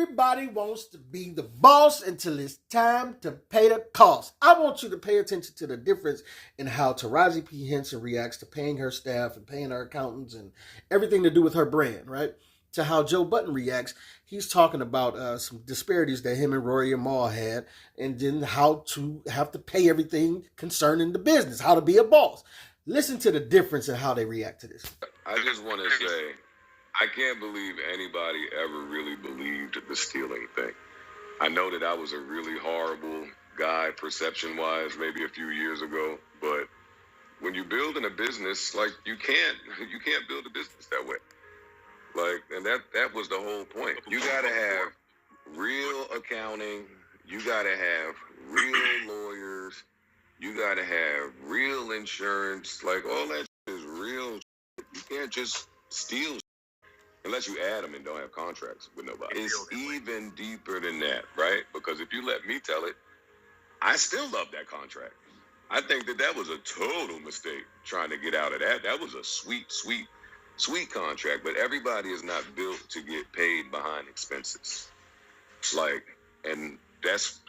Everybody wants to be the boss until it's time to pay the cost. I want you to pay attention to the difference in how Taraji P. Henson reacts to paying her staff and paying her accountants and everything to do with her brand, right? To how Joe Budden reacts. He's talking about some disparities that him and Rory and Mal had, and then how to have to pay everything concerning the business, how to be a boss. Listen to the difference in how they react to this. I just want to say, I can't believe anybody ever really believed the stealing thing. I know that I was a really horrible guy, perception-wise, maybe a few years ago, but when you're building a business, like, you can't build a business that way. Like, and that was the whole point. You got to have real accounting. You got to have real lawyers. You got to have real insurance. Like, all that is real. You can't just steal unless you add them and don't have contracts with nobody. It's even deeper than that, right? Because if you let me tell it, I still love that contract. I think that was a total mistake trying to get out of that. That was a sweet contract, but everybody is not built to get paid behind expenses. Like, and that's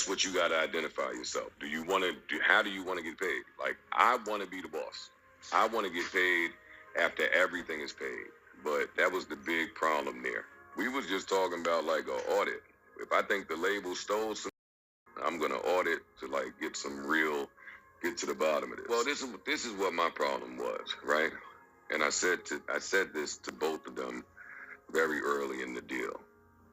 what you got to identify yourself. How do you want to get paid? Like, I want to be the boss. I want to get paid after everything is paid. But that was the big problem there. We was just talking about like an audit. If I think the label stole some, I'm gonna audit to like get to the bottom of this. Well, this is what my problem was, right? And I said this to both of them very early in the deal.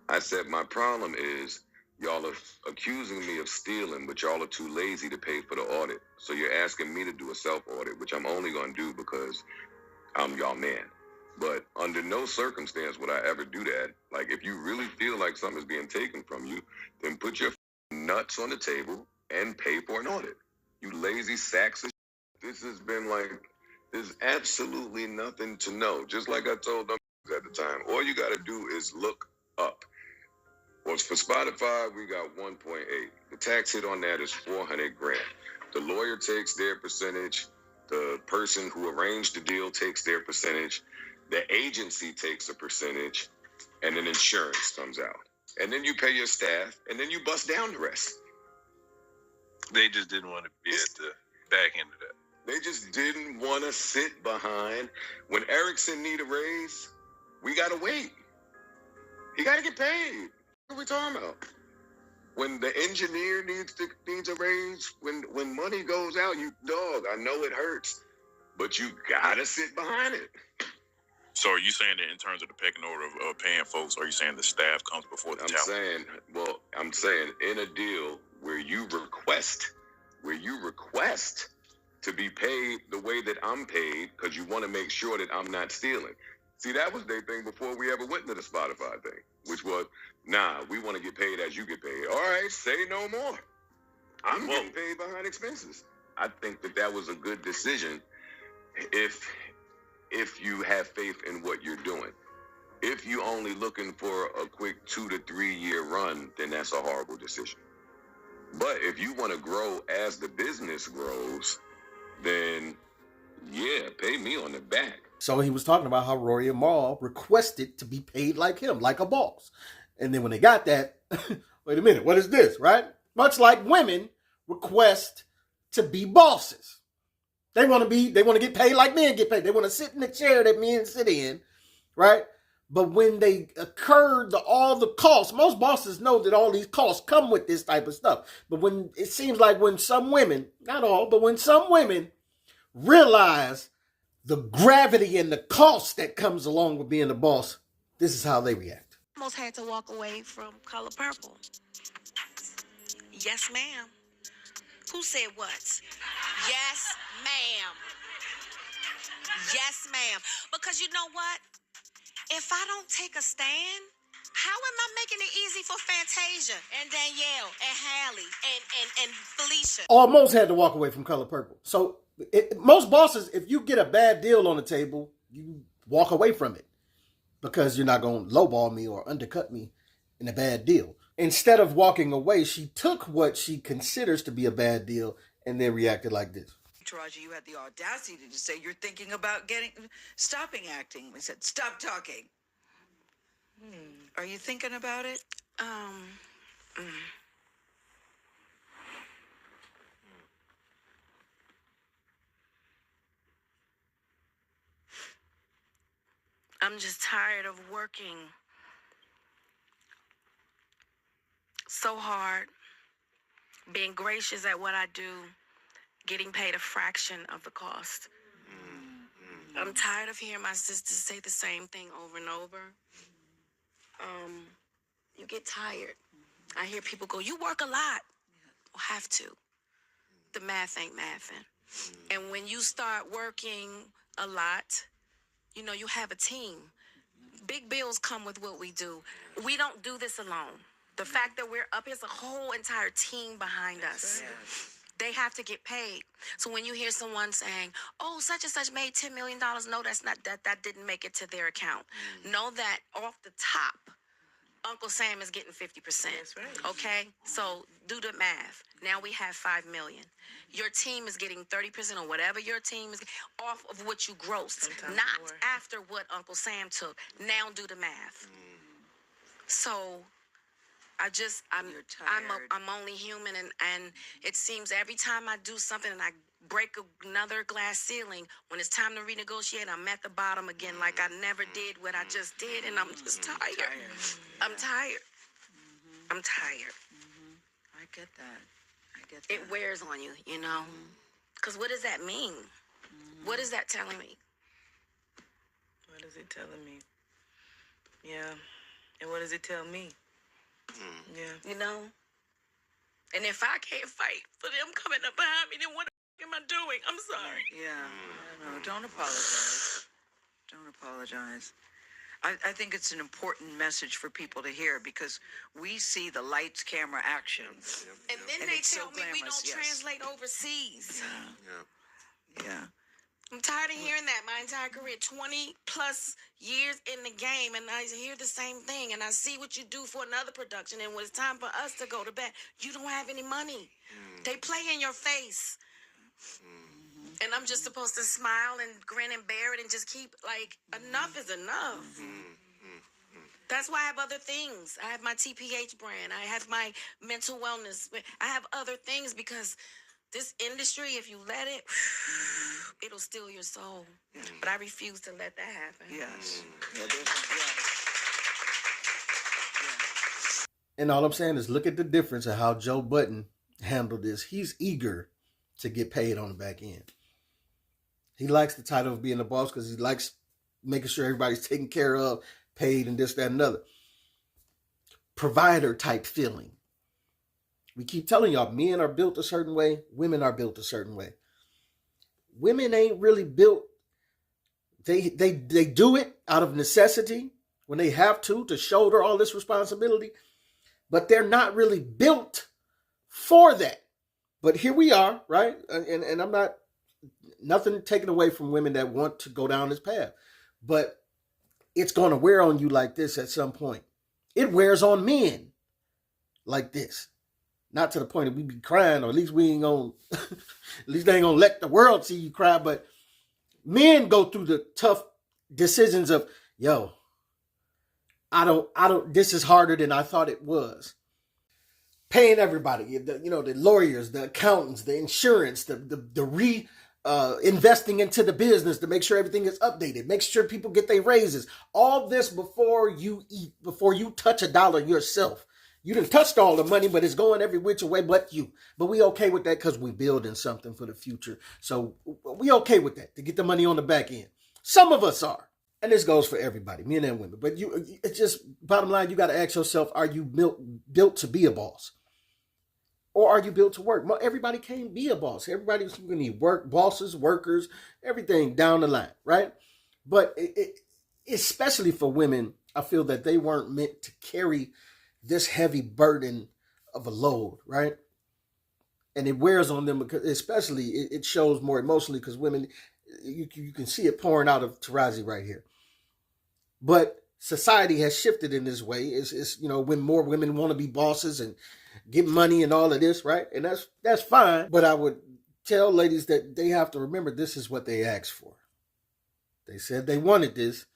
I said, my problem is y'all are accusing me of stealing, but y'all are too lazy to pay for the audit. So you're asking me to do a self-audit, which I'm only gonna do because I'm y'all man. But under no circumstance would I ever do that. Like, if you really feel like something's being taken from you, then put your nuts on the table and pay for an audit. You lazy sacks of shit. This has been like, there's absolutely nothing to know. Just like I told them at the time, all you got to do is look up. Well, for Spotify, we got 1.8. The tax hit on that is $400,000. The lawyer takes their percentage. The person who arranged the deal takes their percentage. The agency takes a percentage, and then insurance comes out. And then you pay your staff, and then you bust down the rest. They just didn't want to be at the back end of that. They just didn't want to sit behind. When Erickson need a raise, we got to wait. He got to get paid. What are we talking about? When the engineer needs a raise, when money goes out, I know it hurts, but you got to sit behind it. So are you saying that in terms of the pecking order of paying folks, are you saying the staff comes before the talent? I'm saying in a deal where you request to be paid the way that I'm paid because you want to make sure that I'm not stealing. See, that was their thing before we ever went to the Spotify thing, which was, nah, we want to get paid as you get paid. All right, say no more. I'm getting paid behind expenses. I think that was a good decision if you have faith in what you're doing. If you're only looking for a quick 2 to 3 year run, then that's a horrible decision. But if you want to grow as the business grows, then yeah, pay me on the back. So he was talking about how Rory and Mal requested to be paid like him, like a boss. And then when they got that, wait a minute, what is this, right? Much like women request to be bosses. They want to get paid like men get paid. They want to sit in the chair that men sit in, right? But when they incur all the costs, most bosses know that all these costs come with this type of stuff. But when it seems like when some women, not all, but when some women realize the gravity and the cost that comes along with being a boss, this is how they react. Almost had to walk away from Color Purple. Yes, ma'am. Who said what? Yes, ma'am. Yes, ma'am. Because you know what? If I don't take a stand, how am I making it easy for Fantasia and Danielle and Hallie and Felicia? Almost had to walk away from Color Purple. So most bosses, if you get a bad deal on the table, you walk away from it because you're not going to lowball me or undercut me in a bad deal. Instead of walking away, she took what she considers to be a bad deal and then reacted like this. Taraji, you had the audacity to say you're thinking about stopping acting. We said, stop talking. Are you thinking about it? I'm just tired of working so hard, being gracious at what I do, getting paid a fraction of the cost. I'm tired of hearing my sisters say the same thing over and over. You get tired. I hear people go, you work a lot. Well, have to. The math ain't mathing. And when you start working a lot, you know, you have a team. Big bills come with what we do. We don't do this alone. The fact that we're up, there's a whole entire team behind us. They have to get paid. So when you hear someone saying, oh, such and such made $10 million, no, that's not, that didn't make it to their account. Know that off the top, Uncle Sam is getting 50%. That's right. Okay? So do the math. Now we have $5 million. Your team is getting 30% or whatever your team is off of what you grossed, Sometimes not more. after what Uncle Sam took. Now do the math. So You're tired. I'm only human, and it seems every time I do something and I break another glass ceiling, when it's time to renegotiate, I'm at the bottom again, like I never did what I just did, and I'm just tired. I'm tired. I'm tired. I get that. It wears on you, you know? Because what does that mean? What is that telling me? What is it telling me? Yeah. And what does it tell me? Yeah. You know? And if I can't fight for them coming up behind me, then what the f- am I doing? I'm sorry. Yeah. No, don't apologize. Don't apologize. I think it's an important message for people to hear because we see the lights, camera, action. And then And they it's so tell me we glamorous, don't yes. translate overseas. Yeah. I'm tired of hearing that my entire career, 20 plus years in the game, and I hear the same thing, and I see what you do for another production, and when it's time for us to go to bed, you don't have any money. They play in your face. And I'm just supposed to smile and grin and bear it and just keep, like, enough is enough. That's why I have other things. I have my TPH brand. I have my mental wellness. I have other things because this industry, if you let it, it'll steal your soul. But I refuse to let that happen. Yes. And all I'm saying is look at the difference of how Joe Budden handled this. He's eager to get paid on the back end. He likes the title of being the boss because he likes making sure everybody's taken care of, paid, and this, that, and another. Provider type feeling. We keep telling y'all, men are built a certain way, women are built a certain way. Women ain't really built. They do it out of necessity when they have to shoulder all this responsibility, but they're not really built for that. But here we are, right? And I'm not, nothing taken away from women that want to go down this path, but it's going to wear on you like this at some point. It wears on men like this. Not to the point that we be crying, or at least we ain't gonna, at least they ain't gonna let the world see you cry, but men go through the tough decisions of, yo, I don't, this is harder than I thought it was. Paying everybody, the lawyers, the accountants, the insurance, investing into the business to make sure everything is updated, make sure people get their raises. All this before you eat, before you touch a dollar yourself. You done touched all the money, but it's going every which way but you. But we okay with that because we building something for the future. So we okay with that, to get the money on the back end. Some of us are. And this goes for everybody, men and women. But it's just, bottom line, you got to ask yourself, are you built to be a boss? Or are you built to work? Everybody can't be a boss. Everybody's going to need work, bosses, workers, everything down the line, right? But especially for women, I feel that they weren't meant to carry this heavy burden of a load, right? And it wears on them because, especially, it shows more emotionally because women, you can see it pouring out of Taraji right here. But society has shifted in this way. It's when more women want to be bosses and get money and all of this, right? And that's fine. But I would tell ladies that they have to remember this is what they asked for. They said they wanted this,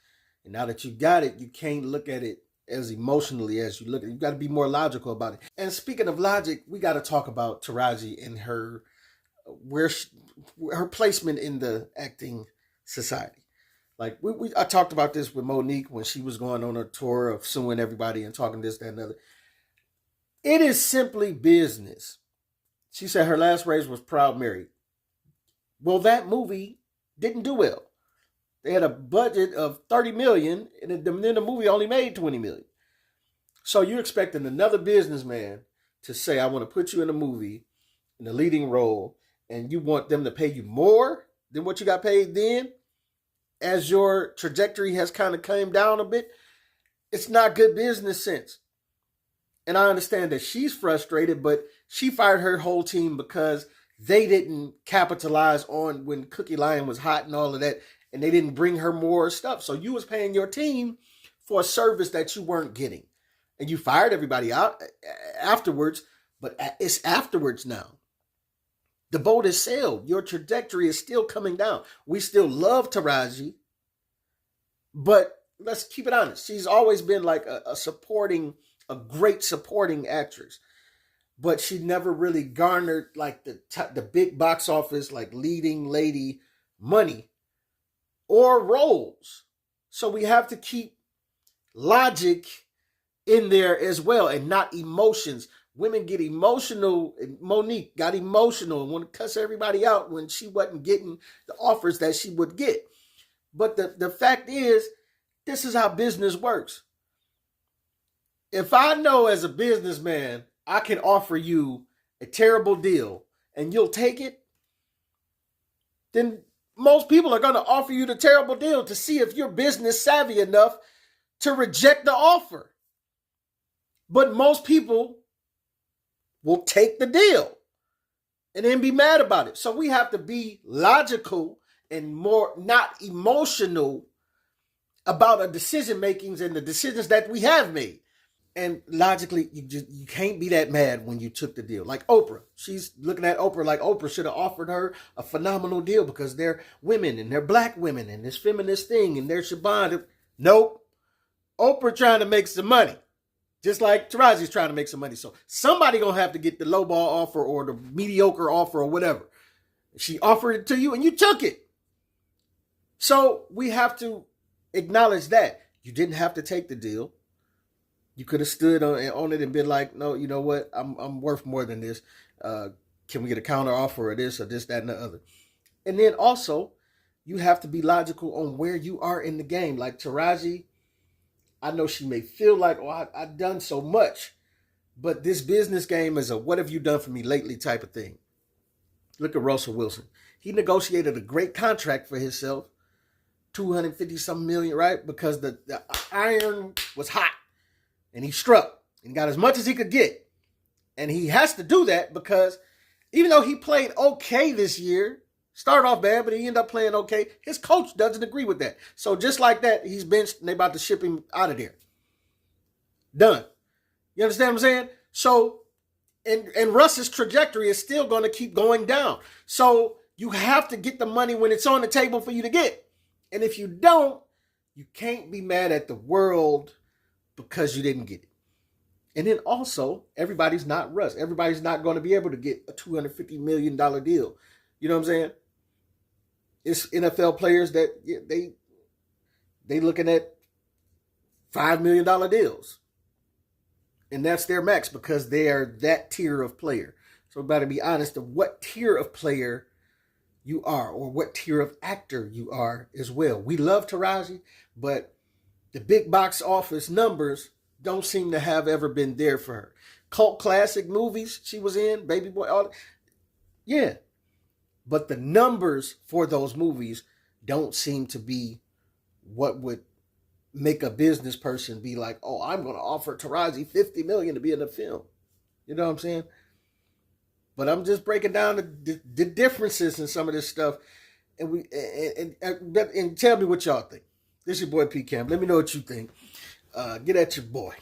and now that you got it, you can't look at it as emotionally as you look at it. You got to be more logical about it. And speaking of logic, we got to talk about Taraji and her her placement in the acting society. Like I talked about this with Monique when she was going on a tour of suing everybody and talking this, that, and the other. It is simply business. She said her last race was Proud Mary. Well, that movie didn't do well. They had a budget of $30 million, and then the movie only made $20 million. So you're expecting another businessman to say, I want to put you in a movie in the leading role, and you want them to pay you more than what you got paid then, as your trajectory has kind of came down a bit. It's not good business sense. And I understand that she's frustrated, but she fired her whole team because they didn't capitalize on when Cookie Lion was hot and all of that, and they didn't bring her more stuff. So you was paying your team for a service that you weren't getting. And you fired everybody out afterwards, but it's afterwards now. The boat is sailed. Your trajectory is still coming down. We still love Taraji, but let's keep it honest. She's always been like a great supporting actress, but she never really garnered like the big box office, like leading lady money or roles. So we have to keep logic in there as well and not emotions. Women get emotional. Monique got emotional and want to cuss everybody out when she wasn't getting the offers that she would get. But the fact is, this is how business works. If I know as a businessman, I can offer you a terrible deal and you'll take it, then most people are going to offer you the terrible deal to see if you're business savvy enough to reject the offer. But most people will take the deal and then be mad about it. So we have to be logical and more not emotional about our decision makings and the decisions that we have made. And logically, you can't be that mad when you took the deal. Like Oprah. She's looking at Oprah like Oprah should have offered her a phenomenal deal because they're women and they're black women and this feminist thing and they're Shabbat. Nope. Oprah trying to make some money. Just like Taraji's trying to make some money. So somebody going to have to get the lowball offer or the mediocre offer or whatever. She offered it to you and you took it. So we have to acknowledge that. You didn't have to take the deal. You could have stood on it and been like, no, you know what? I'm worth more than this. Can we get a counter offer of this or this, that, and the other? And then also, you have to be logical on where you are in the game. Like Taraji, I know she may feel like, oh, I've done so much. But this business game is a what have you done for me lately type of thing. Look at Russell Wilson. He negotiated a great contract for himself. 250-something million, right? Because the iron was hot. And he struck and got as much as he could get. And he has to do that because even though he played okay this year, started off bad, but he ended up playing okay, his coach doesn't agree with that. So just like that, he's benched and they're about to ship him out of there. Done. You understand what I'm saying? So, and Russ's trajectory is still going to keep going down. So you have to get the money when it's on the table for you to get. And if you don't, you can't be mad at the world because you didn't get it. And then also, everybody's not Russ. Everybody's not going to be able to get a $250 million deal. You know what I'm saying? It's NFL players that they looking at $5 million deals. And that's their max because they are that tier of player. So we better be honest of what tier of player you are or what tier of actor you are as well. We love Taraji, but the big box office numbers don't seem to have ever been there for her. Cult classic movies she was in, Baby Boy, all yeah. But the numbers for those movies don't seem to be what would make a business person be like, oh, I'm going to offer Taraji $50 million to be in a film. You know what I'm saying? But I'm just breaking down the differences in some of this stuff. And tell me what y'all think. This is your boy P. Camp. Let me know what you think. Get at your boy.